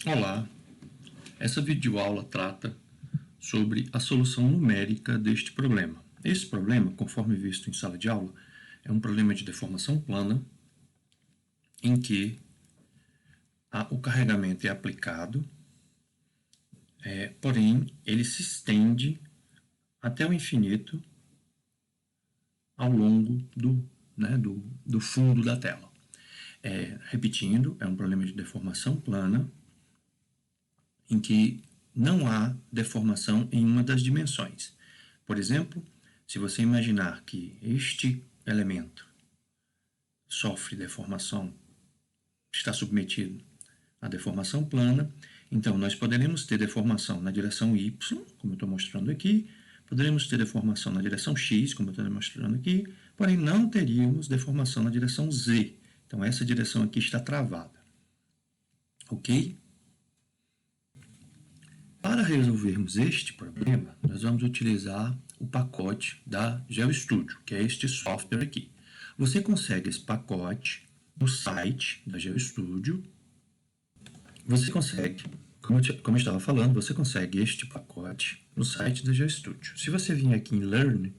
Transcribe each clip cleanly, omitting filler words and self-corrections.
Olá, essa videoaula trata sobre a solução numérica deste problema. Esse problema, conforme visto em sala de aula, é um problema de deformação plana em que o carregamento é aplicado, porém ele se estende até o infinito ao longo do fundo da tela. Repetindo, é um problema de deformação plana em que não há deformação em uma das dimensões. Por exemplo, se você imaginar que este elemento sofre deformação, está submetido à deformação plana, então nós poderemos ter deformação na direção y, como eu estou mostrando aqui, poderemos ter deformação na direção x, como eu estou mostrando aqui, porém não teríamos deformação na direção z. Então essa direção aqui está travada. Ok? Para resolvermos este problema, nós vamos utilizar o pacote da GeoStudio, que é este software aqui. Você consegue esse pacote no site da GeoStudio. Você consegue, como eu estava falando, você consegue este pacote no site da GeoStudio. Se você vir aqui em Learn,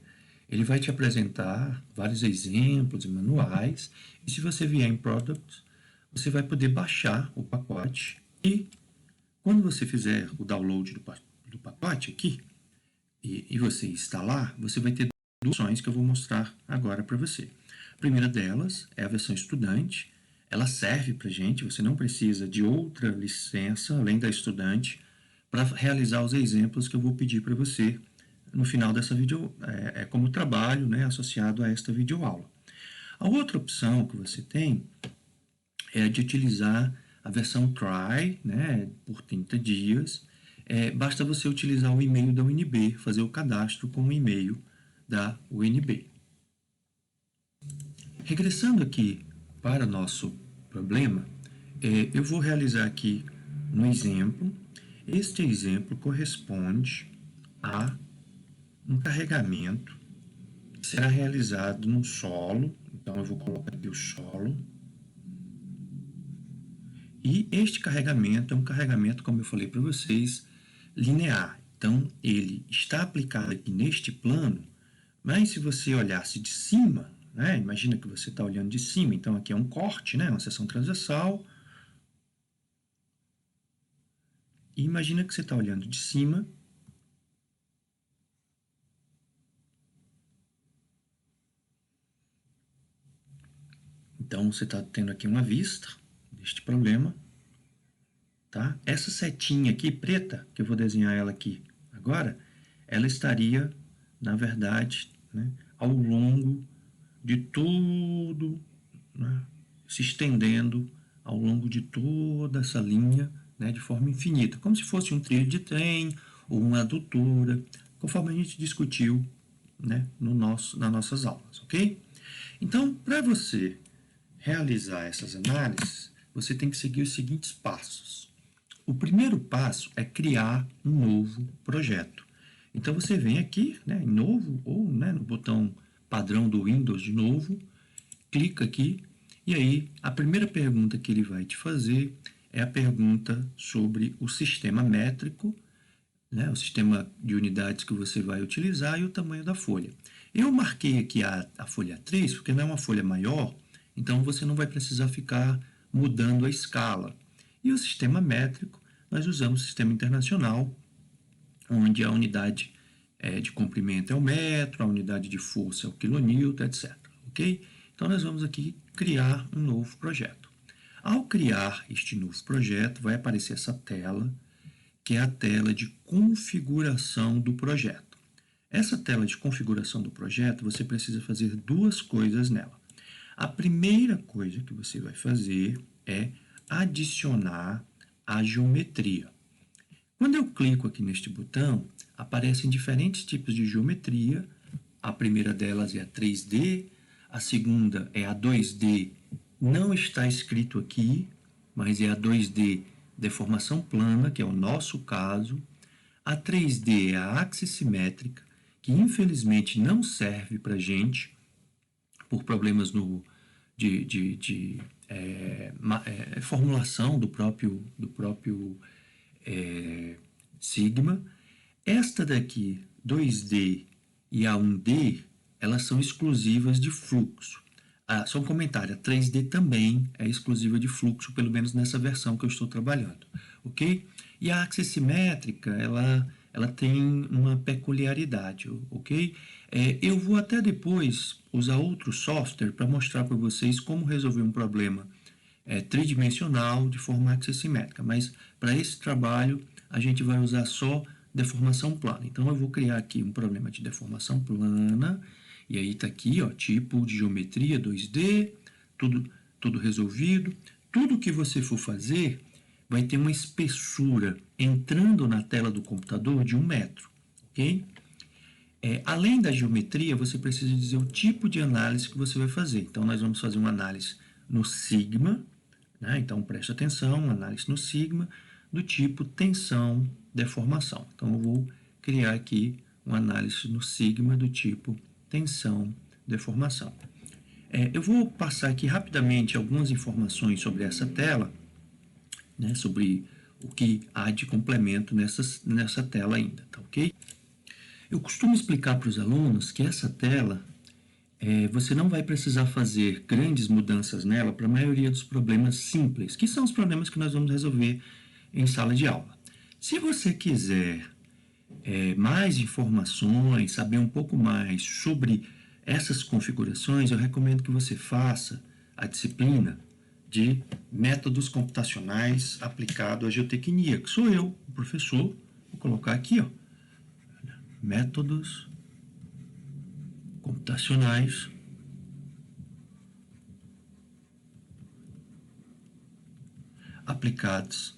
ele vai te apresentar vários exemplos e manuais. E se você vier em Products, você vai poder baixar o pacote e quando você fizer o download do pacote aqui, e você instalar, você vai ter duas opções que eu vou mostrar agora para você. A primeira delas é a versão estudante. Ela serve para a gente, você não precisa de outra licença, além da estudante, para realizar os exemplos que eu vou pedir para você no final dessa vídeo, como trabalho, né, associado a esta videoaula. A outra opção que você tem é de utilizar a versão Try, né, por 30 dias. Basta você utilizar o e-mail da UNB, fazer o cadastro com o e-mail da UNB. Regressando aqui para o nosso problema, eu vou realizar aqui um exemplo. Este exemplo corresponde a um carregamento que será realizado no solo. Então, eu vou colocar aqui o solo. E este carregamento é um carregamento, como eu falei para vocês, linear. Então, ele está aplicado aqui neste plano, mas se você olhasse de cima, né, imagina que você está olhando de cima, então aqui é um corte, né, uma seção transversal. E imagina que você está olhando de cima. Então, você está tendo aqui uma vista deste problema. Tá? Essa setinha aqui, preta, que eu vou desenhar ela aqui agora, ela estaria, na verdade, né, ao longo de todo, né, se estendendo ao longo de toda essa linha, né, de forma infinita, como se fosse um trilho de trem ou uma adutora, conforme a gente discutiu, né, nas nossas aulas, ok? Então, para você realizar essas análises, você tem que seguir os seguintes passos. O primeiro passo é criar um novo projeto. Então, você vem aqui, né, em novo, ou, né, no botão padrão do Windows de novo, clica aqui, e aí a primeira pergunta que ele vai te fazer é a pergunta sobre o sistema métrico, né, o sistema de unidades que você vai utilizar e o tamanho da folha. Eu marquei aqui a folha 3, porque não é uma folha maior, então você não vai precisar ficar mudando a escala. E o sistema métrico, nós usamos o sistema internacional, onde a unidade de comprimento é o metro, a unidade de força é o quilonewton, etc. Ok? Então, nós vamos aqui criar um novo projeto. Ao criar este novo projeto, vai aparecer essa tela, que é a tela de configuração do projeto. Essa tela de configuração do projeto, você precisa fazer duas coisas nela. A primeira coisa que você vai fazer é adicionar a geometria. Quando eu clico aqui neste botão, aparecem diferentes tipos de geometria. A primeira delas é a 3D, a segunda é a 2D, não está escrito aqui, mas é a 2D deformação plana, que é o nosso caso. A 3D é a axissimétrica, que infelizmente não serve para a gente, por problemas de formulação do próprio sigma. Esta daqui, 2D e a 1D, elas são exclusivas de fluxo. Só um comentário, a 3D também é exclusiva de fluxo, pelo menos nessa versão que eu estou trabalhando, ok? E a axis simétrica, ela tem uma peculiaridade, ok? Eu vou até depois usar outro software para mostrar para vocês como resolver um problema tridimensional de forma axissimétrica, mas para esse trabalho a gente vai usar só deformação plana. Então eu vou criar aqui um problema de deformação plana, e aí está aqui, ó, tipo de geometria 2D, tudo resolvido. Tudo que você for fazer vai ter uma espessura entrando na tela do computador de 1 metro, ok? Além da geometria, você precisa dizer o tipo de análise que você vai fazer. Então, nós vamos fazer uma análise no sigma, né? Então, preste atenção, uma análise no sigma do tipo tensão, deformação. Então, eu vou criar aqui uma análise no sigma do tipo tensão, deformação. Eu vou passar aqui rapidamente algumas informações sobre essa tela, né? Sobre o que há de complemento nessa tela ainda, tá ok? Eu costumo explicar para os alunos que essa tela, você não vai precisar fazer grandes mudanças nela para a maioria dos problemas simples, que são os problemas que nós vamos resolver em sala de aula. Se você quiser mais informações, saber um pouco mais sobre essas configurações, eu recomendo que você faça a disciplina de métodos computacionais aplicado à geotecnia, que sou eu, o professor. Vou colocar aqui, ó, métodos computacionais aplicados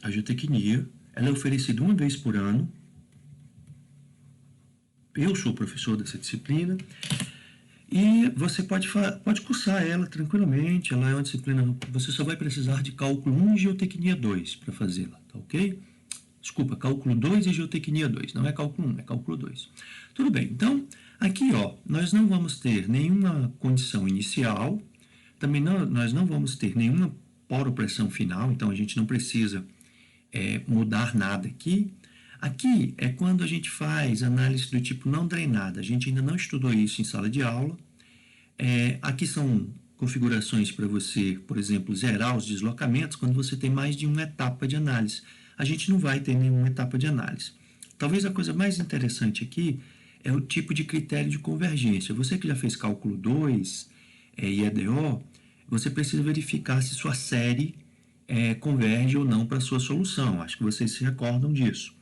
à geotecnia. Ela é oferecida uma vez por ano. Eu sou professor dessa disciplina e você pode cursar ela tranquilamente. Ela é uma disciplina, você só vai precisar de cálculo 1 e geotecnia 2 para fazê-la, tá ok? Desculpa, cálculo 2 e geotecnia 2, não é cálculo 1, é cálculo 2. Tudo bem, então, aqui, ó, nós não vamos ter nenhuma condição inicial, também nós não vamos ter nenhuma poropressão final, então a gente não precisa mudar nada aqui. Aqui é quando a gente faz análise do tipo não drenada. A gente ainda não estudou isso em sala de aula. Aqui são configurações para você, por exemplo, zerar os deslocamentos quando você tem mais de uma etapa de análise. A gente não vai ter nenhuma etapa de análise. Talvez a coisa mais interessante aqui é o tipo de critério de convergência. Você que já fez cálculo 2 e EDO, você precisa verificar se sua série converge ou não para a sua solução. Acho que vocês se recordam disso.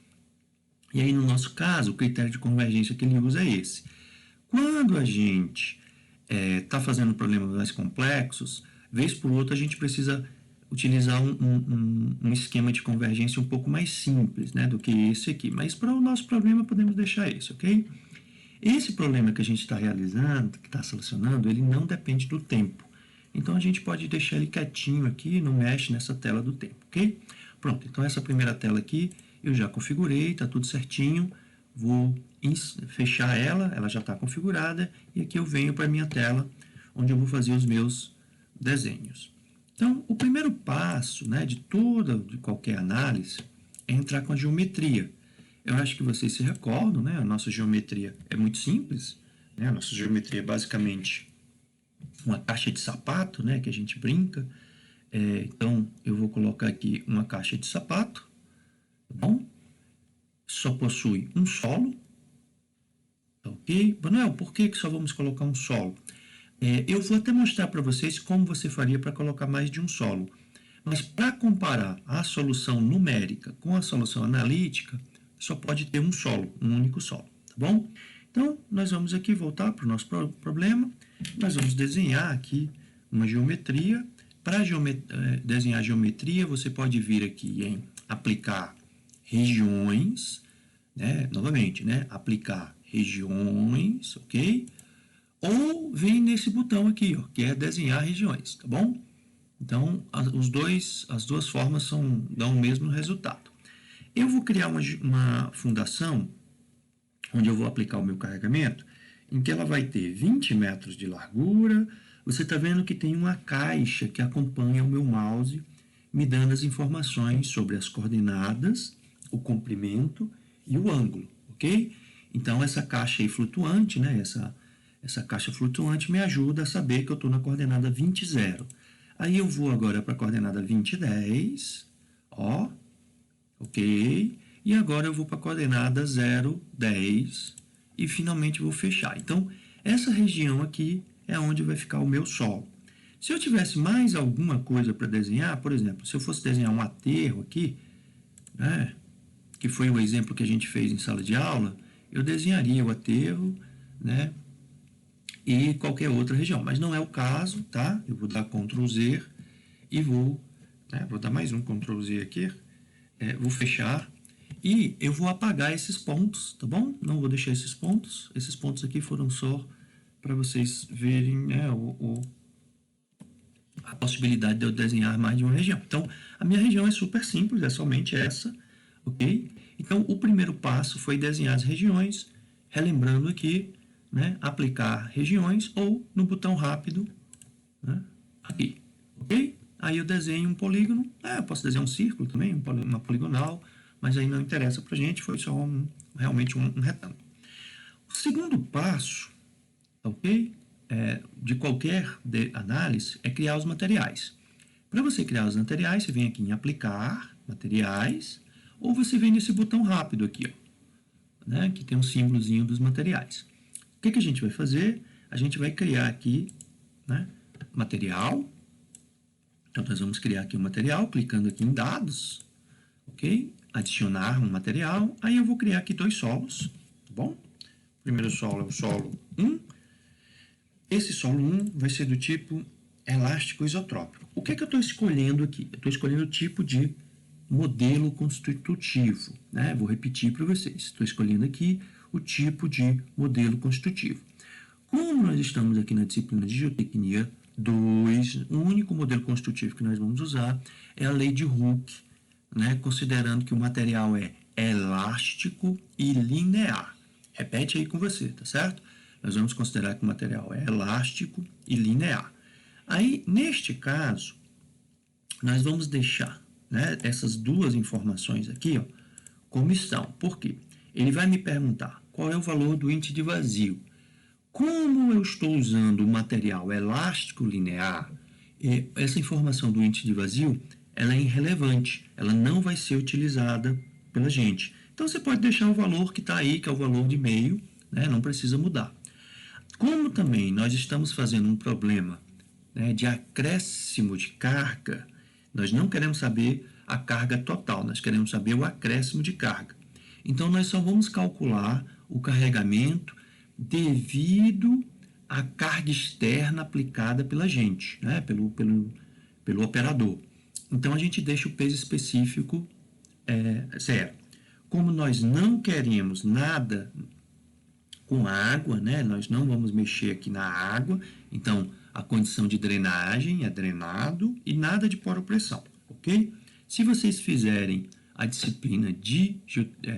E aí, no nosso caso, o critério de convergência que ele usa é esse. Quando a gente está fazendo problemas mais complexos, vez por outra a gente precisa utilizar um esquema de convergência um pouco mais simples, né, do que esse aqui. Mas para o nosso problema podemos deixar esse, ok? Esse problema que a gente está realizando, que está solucionando, ele não depende do tempo. Então a gente pode deixar ele quietinho aqui, não mexe nessa tela do tempo, ok? Pronto, então essa primeira tela aqui eu já configurei, está tudo certinho. Vou fechar ela já está configurada. E aqui eu venho para a minha tela, onde eu vou fazer os meus desenhos. Então, o primeiro passo, né, de qualquer análise é entrar com a geometria. Eu acho que vocês se recordam, né? A nossa geometria é muito simples, né? A nossa geometria é basicamente uma caixa de sapato, né, que a gente brinca. Então, eu vou colocar aqui uma caixa de sapato, tá bom? Só possui um solo, tá ok? Manuel, por que só vamos colocar um solo? Eu vou até mostrar para vocês como você faria para colocar mais de um solo. Mas para comparar a solução numérica com a solução analítica, só pode ter um solo, um único solo, tá bom? Então, nós vamos aqui voltar para o nosso problema. Nós vamos desenhar aqui uma geometria. Para desenhar a geometria, você pode vir aqui em aplicar regiões, né? Novamente, né? Aplicar regiões, ok? Ou vem nesse botão aqui, ó, que é desenhar regiões, tá bom? Então, as duas formas dão o mesmo resultado. Eu vou criar uma fundação onde eu vou aplicar o meu carregamento, em que ela vai ter 20 metros de largura. Você está vendo que tem uma caixa que acompanha o meu mouse, me dando as informações sobre as coordenadas, o comprimento e o ângulo, ok? Então, essa caixa aí flutuante, né? Essa caixa flutuante me ajuda a saber que eu estou na coordenada 20, 0. Aí eu vou agora para a coordenada 20, 10, ó, ok? E agora eu vou para a coordenada 0, 10 e finalmente vou fechar. Então, essa região aqui é onde vai ficar o meu solo. Se eu tivesse mais alguma coisa para desenhar, por exemplo, se eu fosse desenhar um aterro aqui, né, que foi o exemplo que a gente fez em sala de aula, eu desenharia o aterro, né, e qualquer outra região. Mas não é o caso, tá? Eu vou dar Ctrl Z e vou dar mais um Ctrl Z aqui, vou fechar e eu vou apagar esses pontos, tá bom? Não vou deixar esses pontos. Esses pontos aqui foram só para vocês verem, né, a possibilidade de eu desenhar mais de uma região. Então, a minha região é super simples, é somente essa, ok? Então, o primeiro passo foi desenhar as regiões, relembrando aqui, né, aplicar regiões ou no botão rápido, né, aqui, ok? Aí eu desenho um polígono, eu posso desenhar um círculo também, uma poligonal, mas aí não interessa para a gente, foi só realmente um retângulo. O segundo passo, ok? De qualquer análise é criar os materiais. Para você criar os materiais, você vem aqui em aplicar, materiais, ou você vem nesse botão rápido aqui, ó, né, que tem um símbolozinho dos materiais. O que a gente vai fazer? A gente vai criar aqui, né, material. Então, nós vamos criar aqui um material, clicando aqui em dados, ok? Adicionar um material, aí eu vou criar aqui 2 solos, tá bom? O primeiro solo é o solo 1. Esse solo 1 vai ser do tipo elástico isotrópico. O que eu estou escolhendo aqui? Eu estou escolhendo o tipo de modelo constitutivo, né? Vou repetir para vocês. Estou escolhendo aqui o tipo de modelo constitutivo. Como nós estamos aqui na disciplina de Geotecnia 2, o único modelo constitutivo que nós vamos usar é a lei de Hooke, né? Considerando que o material é elástico e linear. Repete aí com você, tá certo? Nós vamos considerar que o material é elástico e linear. Aí, neste caso, nós vamos deixar, né, essas duas informações aqui, ó, como estão. Por quê? Ele vai me perguntar qual é o valor do índice de vazio. Como eu estou usando o material elástico linear, essa informação do índice de vazio ela é irrelevante, ela não vai ser utilizada pela gente. Então você pode deixar o valor que está aí, que é o valor de meio, né, não precisa mudar. Como também nós estamos fazendo um problema, né, de acréscimo de carga, nós não queremos saber a carga total, nós queremos saber o acréscimo de carga. Então, nós só vamos calcular o carregamento devido à carga externa aplicada pela gente, né, pelo operador. Então, a gente deixa o peso específico 0. Como nós não queremos nada com a água, né, nós não vamos mexer aqui na água, então a condição de drenagem é drenado e nada de poropressão, ok? Se vocês fizerem a disciplina de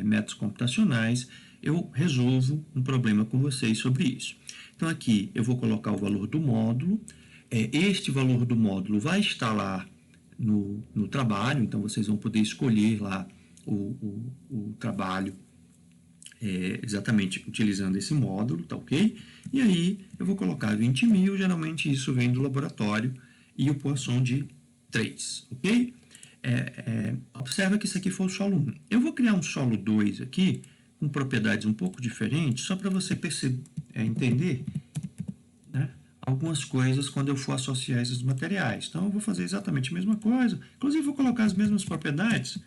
métodos computacionais, eu resolvo um problema com vocês sobre isso. Então aqui eu vou colocar o valor do módulo, este valor do módulo vai estar lá no trabalho, então vocês vão poder escolher lá o trabalho exatamente utilizando esse módulo, tá ok? E aí eu vou colocar 20 mil, geralmente isso vem do laboratório, e o Poisson de 3, ok? Observa que isso aqui foi o solo 1. Eu vou criar um solo 2 aqui, com propriedades um pouco diferentes, só para você entender, né, algumas coisas quando eu for associar esses materiais. Então eu vou fazer exatamente a mesma coisa, inclusive vou colocar as mesmas propriedades,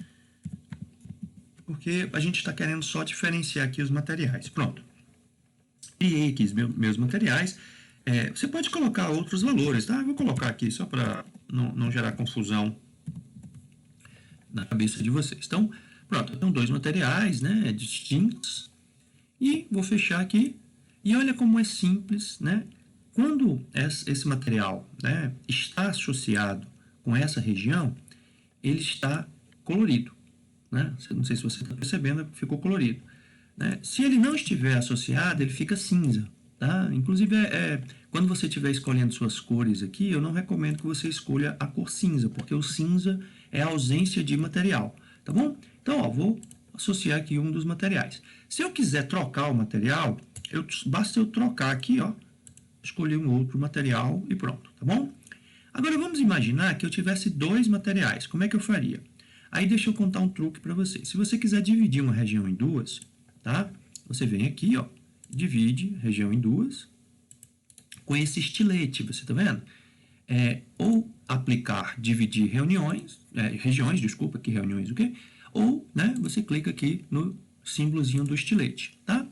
porque a gente está querendo só diferenciar aqui os materiais. Pronto. Criei aqui os meus materiais. Você pode colocar outros valores, tá? Eu vou colocar aqui só para não gerar confusão na cabeça de vocês. Então, pronto, eu tenho 2 materiais, né, distintos. E vou fechar aqui. E olha como é simples, né? Quando esse material, né, está associado com essa região, ele está colorido. Né? Não sei se você está percebendo, ficou colorido. Né? Se ele não estiver associado, ele fica cinza. tá? Inclusive, quando você estiver escolhendo suas cores aqui, eu não recomendo que você escolha a cor cinza, porque o cinza é a ausência de material, tá bom? Então, ó, vou associar aqui um dos materiais. Se eu quiser trocar o material, basta eu trocar aqui, ó, escolher um outro material e pronto, tá bom? Agora vamos imaginar que eu tivesse dois materiais, como é que eu faria? Aí deixa eu contar um truque para você. Se você quiser dividir uma região em duas, tá? Você vem aqui, ó, divide região em duas com esse estilete, você tá vendo? Ou aplicar, dividir regiões, desculpa, que reuniões o quê? Ou, né, você clica aqui no símbolozinho do estilete, tá?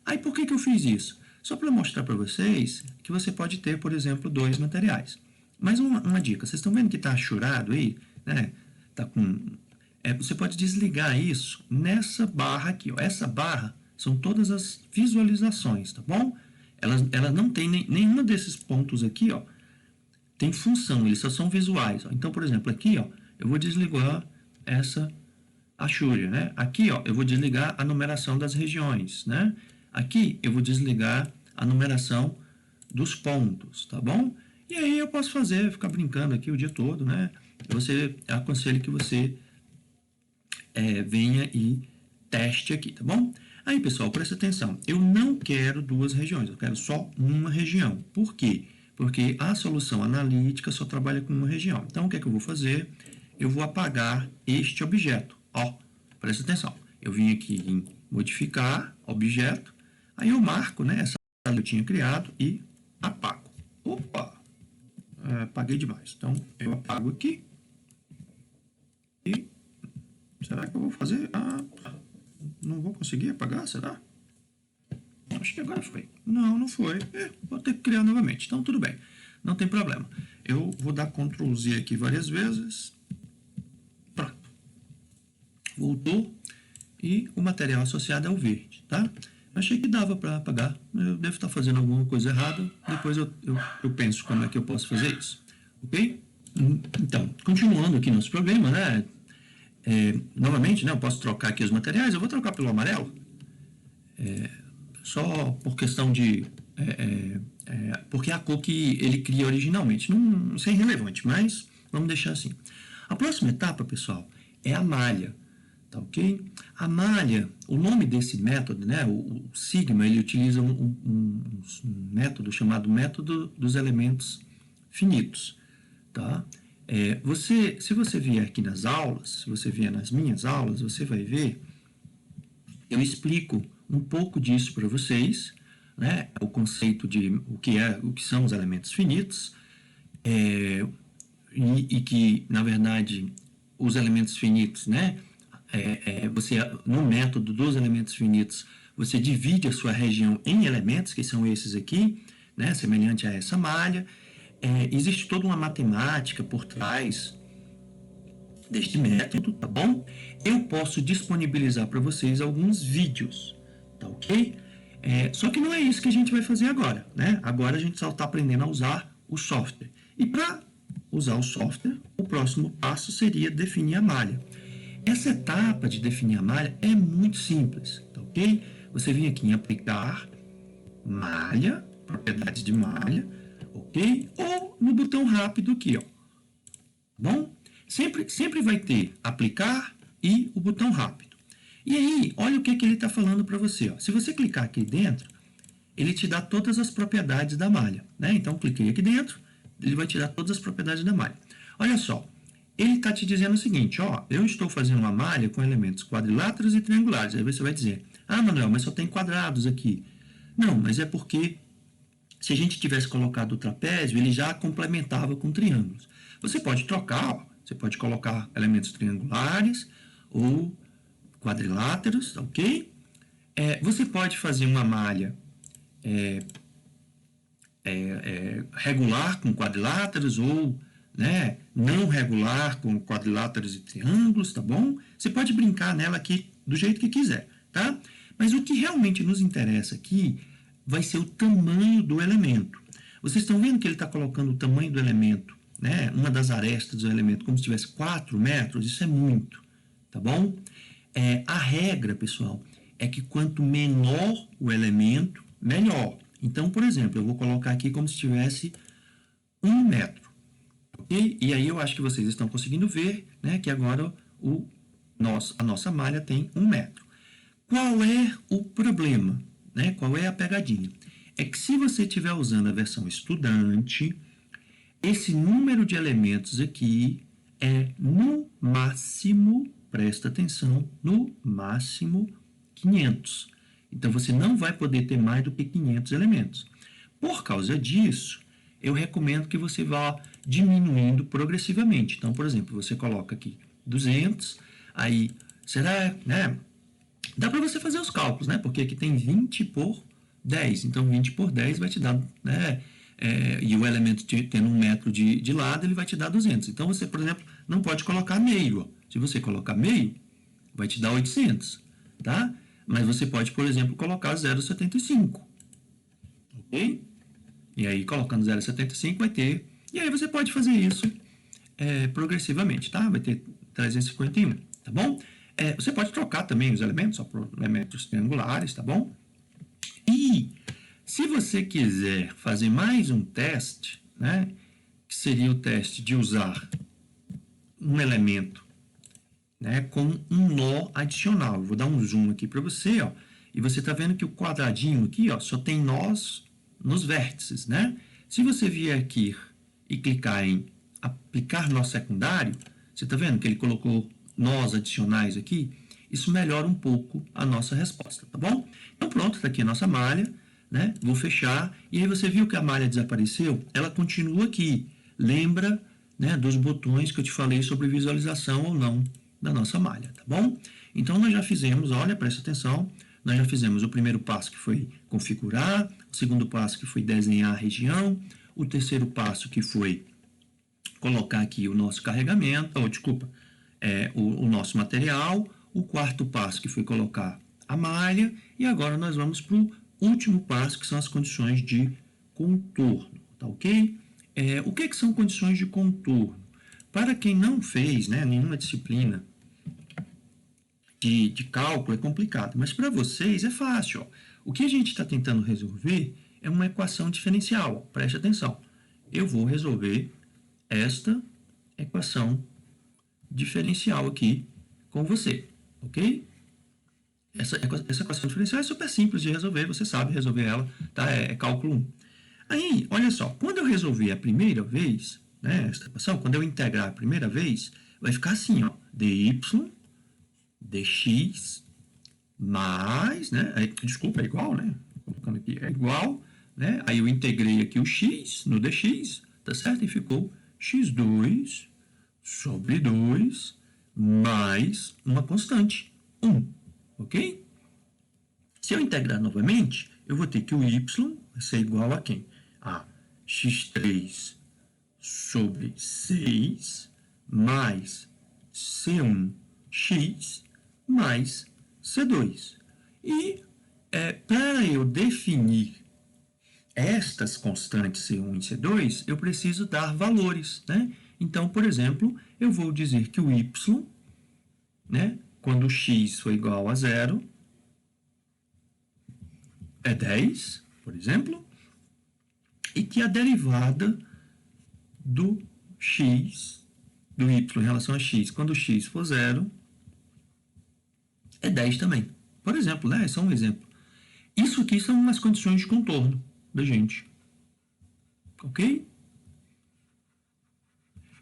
Aí por que eu fiz isso? Só para mostrar para vocês que você pode ter, por exemplo, dois materiais. Mais uma dica, vocês estão vendo que está achurado aí, né? Tá com... você pode desligar isso nessa barra aqui, ó. Essa barra são todas as visualizações, tá bom? Ela não tem nenhuma desses pontos aqui, ó, tem função, eles só são visuais. Ó. Então, por exemplo, aqui, ó, eu vou desligar essa achúria, né? Aqui, ó, eu vou desligar a numeração das regiões, né? Aqui, eu vou desligar a numeração dos pontos, tá bom? E aí eu posso ficar brincando aqui o dia todo, né? Aconselho que você venha e teste aqui, tá bom? Aí, pessoal, presta atenção. Eu não quero duas regiões, eu quero só uma região. Por quê? Porque a solução analítica só trabalha com uma região. Então, o que é que eu vou fazer? Eu vou apagar este objeto. Ó, presta atenção. Eu vim aqui em modificar objeto, aí eu marco, né, essa que eu tinha criado e apago. Opa! Apaguei demais. Então, eu apago aqui. E será que eu vou fazer? Não vou conseguir apagar, será? Acho que agora foi. Não foi. Vou ter que criar novamente. Então, tudo bem. Não tem problema. Eu vou dar Ctrl Z aqui várias vezes. Pronto. Voltou. E o material associado é o verde, tá? Achei que dava para apagar. Eu devo estar fazendo alguma coisa errada. Depois eu penso como é que eu posso fazer isso. Ok? Então, continuando aqui nosso problema, né? Novamente, né, eu posso trocar aqui os materiais. Eu vou trocar pelo amarelo. Só por questão de... porque é a cor que ele cria originalmente. Isso é irrelevante, mas vamos deixar assim. A próxima etapa, pessoal, é a malha. Tá ok? A malha, o nome desse método, né, o Sigma, ele utiliza um método chamado método dos elementos finitos. Tá? Se você vier aqui nas aulas, se você vier nas minhas aulas, você vai ver, eu explico um pouco disso para vocês, né? O conceito de o que são os elementos finitos, e que, na verdade, os elementos finitos, né? No método dos elementos finitos, você divide a sua região em elementos, que são esses aqui, né? Semelhante a essa malha. Existe toda uma matemática por trás deste método, tá bom? Eu posso disponibilizar para vocês alguns vídeos, tá ok? Só que não é isso que a gente vai fazer agora, né? Agora a gente só está aprendendo a usar o software. E para usar o software, o próximo passo seria definir a malha. Essa etapa de definir a malha é muito simples, tá ok? Você vem aqui em aplicar, malha, propriedades de malha, ok? Ou no botão rápido aqui, ó. Bom? Sempre vai ter aplicar e o botão rápido. E aí, olha o que ele está falando para você, ó. Se você clicar aqui dentro, ele te dá todas as propriedades da malha, né? Então, cliquei aqui dentro, ele vai te dar todas as propriedades da malha. Olha só, ele está te dizendo o seguinte, ó, eu estou fazendo uma malha com elementos quadriláteros e triangulares. Aí você vai dizer, Manuel, mas só tem quadrados aqui. Não, mas é porque se a gente tivesse colocado o trapézio, ele já complementava com triângulos. Você pode trocar, ó, você pode colocar elementos triangulares ou quadriláteros, ok? Você pode fazer uma malha regular com quadriláteros ou, né, não regular com quadriláteros e triângulos, tá bom? Você pode brincar nela aqui do jeito que quiser, tá? Mas o que realmente nos interessa aqui vai ser o tamanho do elemento. Vocês estão vendo que ele está colocando o tamanho do elemento, né? Uma das arestas do elemento, como se tivesse 4 metros, isso é muito, tá bom? A regra, pessoal, é que quanto menor o elemento, melhor. Então, por exemplo, eu vou colocar aqui como se tivesse 1 metro. Ok? E aí eu acho que vocês estão conseguindo ver, né, que agora a nossa malha tem 1 metro. Qual é o problema? Né? Qual é a pegadinha? É que se você estiver usando a versão estudante, esse número de elementos aqui é no máximo, presta atenção, no máximo 500. Então, você não vai poder ter mais do que 500 elementos. Por causa disso, eu recomendo que você vá diminuindo progressivamente. Então, por exemplo, você coloca aqui 200, aí será, né? Dá para você fazer os cálculos, né? Porque aqui tem 20 por 10. Então, 20 por 10 vai te dar, né? E o elemento tendo 1 metro de lado, ele vai te dar 200. Então, você, por exemplo, não pode colocar meio. Ó. Se você colocar meio, vai te dar 800, tá? Mas você pode, por exemplo, colocar 0,75. Ok? E aí, colocando 0,75 vai ter... E aí, você pode fazer isso progressivamente, tá? Vai ter 351, tá bom? Você pode trocar também os elementos, só por elementos triangulares, tá bom? E se você quiser fazer mais um teste, né, que seria o teste de usar um elemento, né, com um nó adicional. Eu vou dar um zoom aqui para você, ó, e você está vendo que o quadradinho aqui, ó, só tem nós nos vértices, né? Se você vier aqui e clicar em aplicar nó secundário, você está vendo que ele colocou nós adicionais aqui? Isso melhora um pouco a nossa resposta, tá bom? Então pronto, está aqui a nossa malha, né? Vou fechar, e aí você viu que a malha desapareceu? Ela continua aqui. Lembra, né, dos botões que eu te falei sobre visualização ou não da nossa malha, tá bom? Então nós já fizemos, olha, presta atenção, nós já fizemos o primeiro passo que foi configurar, o segundo passo que foi desenhar a região, o terceiro passo que foi colocar aqui o nosso carregamento, o nosso material, o quarto passo que foi colocar a malha, e agora nós vamos para o último passo, que são as condições de contorno, tá ok? O que são condições de contorno? Para quem não fez, né, nenhuma disciplina de cálculo é complicado, mas para vocês é fácil. Ó. O que a gente está tentando resolver é uma equação diferencial. Ó. Preste atenção. Eu vou resolver esta equação diferencial aqui com você, ok? Essa equação diferencial é super simples de resolver, você sabe resolver ela, tá? É cálculo 1. Aí, olha só, quando eu resolver a primeira vez, né, essa equação, quando eu integrar a primeira vez, vai ficar assim, ó, dy dx mais, né, desculpa, é igual, né, colocando aqui, é igual, né, aí eu integrei aqui o x no dx, tá certo? E ficou x2 sobre 2 mais uma constante, 1, ok? Se eu integrar novamente, eu vou ter que o y vai ser igual a quem? A x3 sobre 6 mais c1x mais c2. E para eu definir estas constantes C1 e C2, eu preciso dar valores, né? Então, por exemplo, eu vou dizer que o y, né, quando x for igual a 0, é 10, por exemplo, e que a derivada do x, do y em relação a x, quando x for 0, é 10 também. Por exemplo, né? Só um exemplo. Isso aqui são as condições de contorno da gente. Ok?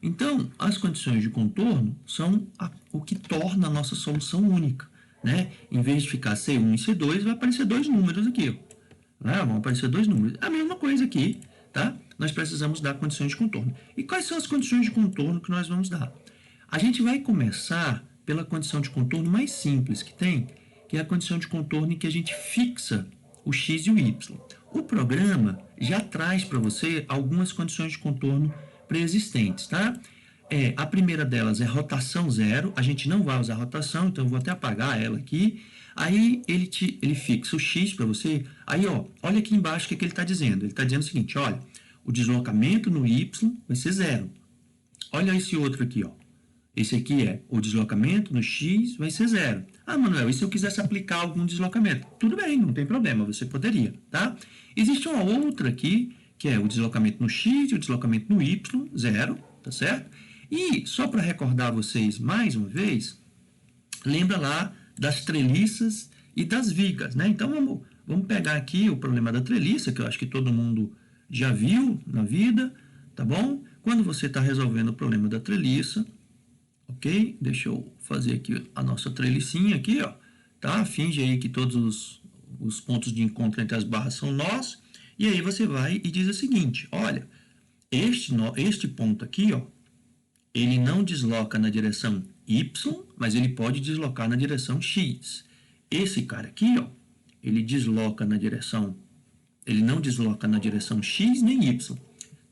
Então, as condições de contorno são o que torna a nossa solução única. Né? Em vez de ficar C1 e C2, vai aparecer dois números aqui. Né? Vão aparecer dois números. A mesma coisa aqui, tá? Nós precisamos dar condições de contorno. E quais são as condições de contorno que nós vamos dar? A gente vai começar pela condição de contorno mais simples que tem, que é a condição de contorno em que a gente fixa o x e o y. O programa já traz para você algumas condições de contorno pré-existentes, tá? A primeira delas é rotação zero, a gente não vai usar rotação, então eu vou até apagar ela aqui. Aí ele fixa o x para você. Aí, ó, olha aqui embaixo o que ele está dizendo. Ele está dizendo o seguinte, olha, o deslocamento no y vai ser 0. Olha esse outro aqui, ó. Esse aqui é o deslocamento no x vai ser 0. Ah, Manuel, e se eu quisesse aplicar algum deslocamento? Tudo bem, não tem problema, você poderia, tá? Existe uma outra aqui, que é o deslocamento no x e o deslocamento no y, 0, tá certo? E, só para recordar vocês mais uma vez, lembra lá das treliças e das vigas, né? Então, vamos pegar aqui o problema da treliça, que eu acho que todo mundo já viu na vida, tá bom? Quando você está resolvendo o problema da treliça, ok? Deixa eu fazer aqui a nossa trelicinha aqui, ó, tá? Finge aí que todos os pontos de encontro entre as barras são nós, e aí você vai e diz o seguinte, olha, este ponto aqui, ó, ele não desloca na direção y, mas ele pode deslocar na direção x. Esse cara aqui, ó, ele não desloca na direção x nem y.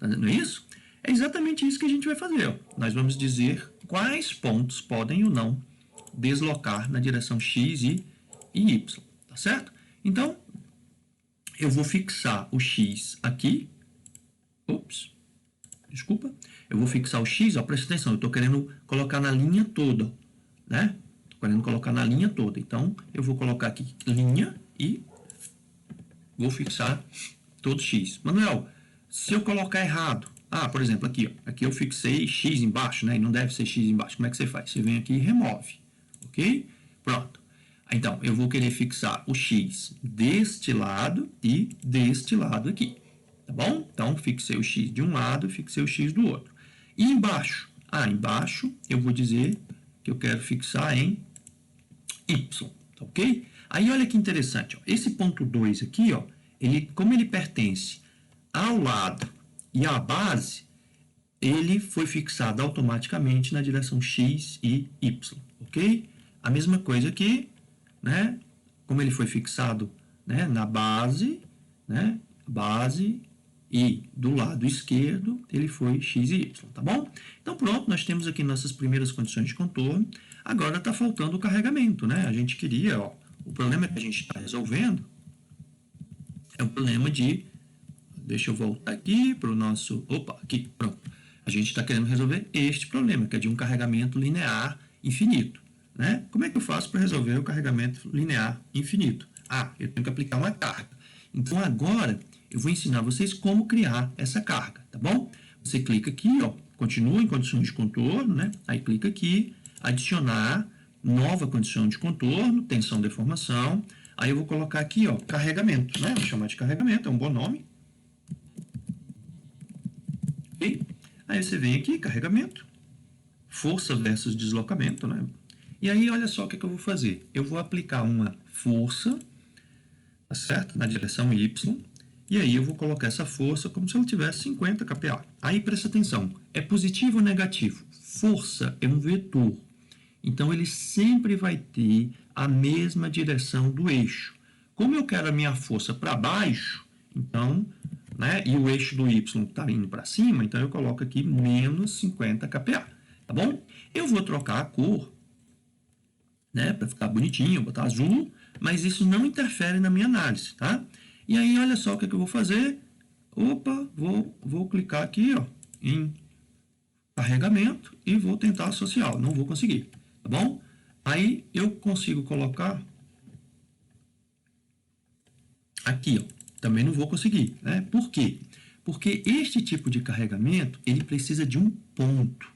Não é isso? É exatamente isso que a gente vai fazer. Ó. Nós vamos dizer quais pontos podem ou não deslocar na direção x e y. Tá certo? Então, eu vou fixar o x aqui. Ops. Desculpa. Eu vou fixar o x, ó, presta atenção, eu estou querendo colocar na linha toda, né? Estou querendo colocar na linha toda. Então, eu vou colocar aqui linha e vou fixar todo x. Manuel, se eu colocar errado, por exemplo, aqui, ó, aqui eu fixei x embaixo, né? E não deve ser x embaixo. Como é que você faz? Você vem aqui e remove, ok? Pronto. Então, eu vou querer fixar o x deste lado e deste lado aqui. Tá bom? Então, fixei o x de um lado e fixei o x do outro. E embaixo? Embaixo eu vou dizer que eu quero fixar em y, tá ok? Aí, olha que interessante, ó, esse ponto 2 aqui, ó, como ele pertence ao lado e à base, ele foi fixado automaticamente na direção x e y, ok? A mesma coisa aqui, né? Como ele foi fixado, né, na base, né? Base e do lado esquerdo ele foi x e y, tá bom? Então pronto, nós temos aqui nossas primeiras condições de contorno. Agora está faltando o carregamento, né? A gente queria, ó, o problema que a gente está resolvendo é o problema de, deixa eu voltar aqui para o nosso, aqui, pronto. A gente está querendo resolver este problema, que é de um carregamento linear infinito, né? Como é que eu faço para resolver o carregamento linear infinito? Eu tenho que aplicar uma carga. Então agora eu vou ensinar vocês como criar essa carga, tá bom? Você clica aqui, ó, continua em condições de contorno, né? Aí clica aqui, adicionar, nova condição de contorno, tensão, deformação. Aí eu vou colocar aqui, ó, carregamento, né? Vou chamar de carregamento, é um bom nome. Ok? Aí você vem aqui, carregamento, força versus deslocamento, né? E aí, olha só o que eu vou fazer. Eu vou aplicar uma força, tá certo? Na direção y. E aí eu vou colocar essa força como se ela tivesse 50 kPa. Aí presta atenção, é positivo ou negativo? Força é um vetor. Então ele sempre vai ter a mesma direção do eixo. Como eu quero a minha força para baixo, então, né, e o eixo do y está indo para cima, então eu coloco aqui menos 50 kPa, tá bom? Eu vou trocar a cor, né, para ficar bonitinho, botar azul, mas isso não interfere na minha análise, tá? E aí, olha só o que eu vou fazer. Vou clicar aqui, ó, em carregamento e vou tentar associar. Não vou conseguir, tá bom? Aí eu consigo colocar aqui, ó. Também não vou conseguir, né? Por quê? Porque este tipo de carregamento, ele precisa de um ponto,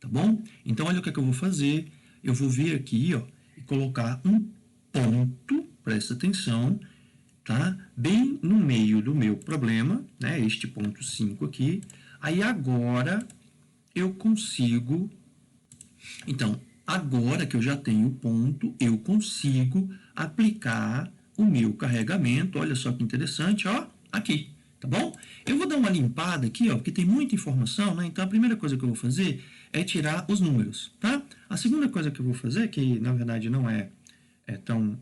tá bom? Então, olha o que eu vou fazer. Eu vou vir aqui, ó, e colocar um ponto, presta atenção, tá? Bem no meio do meu problema, né? Este ponto 5 aqui. Aí agora eu consigo, então, agora que eu já tenho o ponto, eu consigo aplicar o meu carregamento. Olha só que interessante, ó, aqui, tá bom? Eu vou dar uma limpada aqui, ó, porque tem muita informação, né? Então a primeira coisa que eu vou fazer é tirar os números, tá? A segunda coisa que eu vou fazer, que na verdade não é tão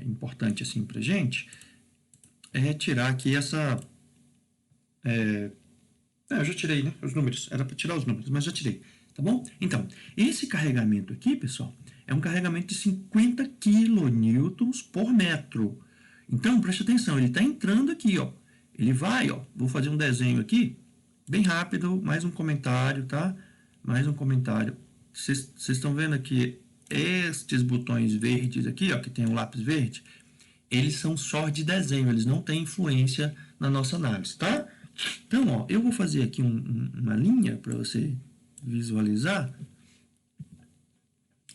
importante assim pra gente, é tirar aqui essa... eu já tirei, né, os números, era para tirar os números, mas já tirei, tá bom? Então, esse carregamento aqui, pessoal, é um carregamento de 50 kN por metro. Então, preste atenção, ele está entrando aqui, ó. Ele vai, ó, vou fazer um desenho aqui, bem rápido, mais um comentário, tá? Mais um comentário. vocês estão vendo aqui estes botões verdes aqui, ó, que tem o lápis verde, eles são só de desenho, eles não têm influência na nossa análise, tá? Então, ó, eu vou fazer aqui uma linha para você visualizar.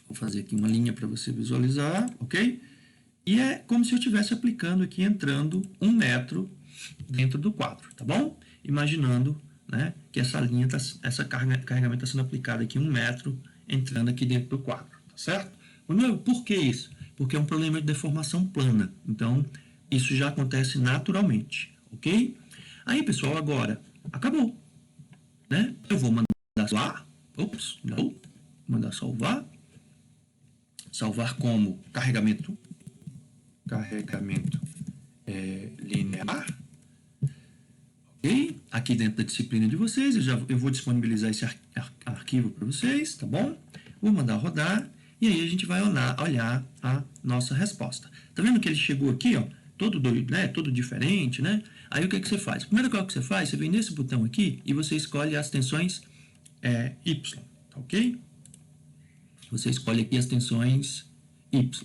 Vou fazer aqui uma linha para você visualizar, ok? E é como se eu estivesse aplicando aqui, entrando 1 metro dentro do quadro, tá bom? Imaginando, né, que essa linha, essa carregamento está sendo aplicado aqui 1 metro, entrando aqui dentro do quadro, tá certo? Por que isso? Porque é um problema de deformação plana. Então, isso já acontece naturalmente, ok? Aí, pessoal, agora, acabou, né? Eu vou mandar salvar. Ops, não. Mandar salvar. Salvar como carregamento linear. Ok? Aqui dentro da disciplina de vocês, eu vou disponibilizar esse arquivo para vocês, tá bom? Vou mandar rodar e aí a gente vai olhar a nossa resposta. Tá vendo que ele chegou aqui, ó, todo doido, né? Todo diferente, né? Aí o que você faz? A primeira coisa que você faz, você vem nesse botão aqui e você escolhe as tensões Y, tá ok? Você escolhe aqui as tensões Y.